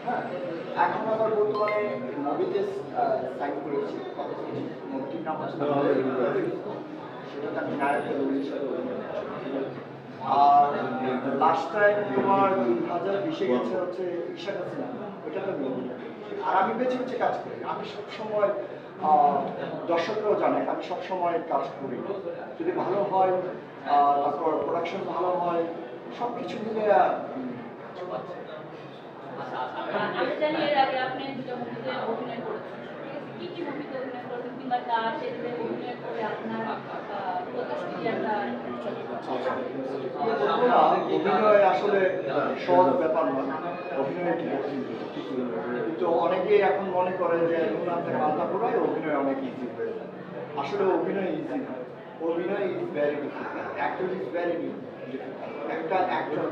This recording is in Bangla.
হ্যাঁ, এখন আবার বর্তমানে মুভিতে সাইন করেছি। মুভিটির নাম হচ্ছে সেটাতে আমি নায়কের রোল হিসাবে অভিনয় করছি। আর লাস্ট টাইম তোমার 2020-এ গেছে হচ্ছে ঈশা হাসিনা, ওইটাতে আমি অভিনয় করেছি। আর আমি বেছে বেছে কাজ করি, আমি সবসময় দর্শকরাও জানে আমি সবসময় কাজ করি, যদি ভালো হয় তারপর প্রোডাকশন ভালো হয় সব কিছু মিলে আমি জানি এর আগে আপনি দুটো মুভিতে অভিনয় করেছেন। কি কি মুভিতে অভিনয় করেছেন কিংবা তার সেগুলো অভিনয় করে আপনার প্রতিক্রিয়াটা অভিনয় আসলে সহজ ব্যাপার নয়, অভিনয় কিন্তু অনেকেই এখন মনে করে যে নুন থেকে মাথা ঘোরায় অভিনয় অনেক ইজি হয়ে যায়। আসলে অভিনয় ইজি নয়, অভিনয় is very difficult, actor is very difficult. একটা অ্যাক্টর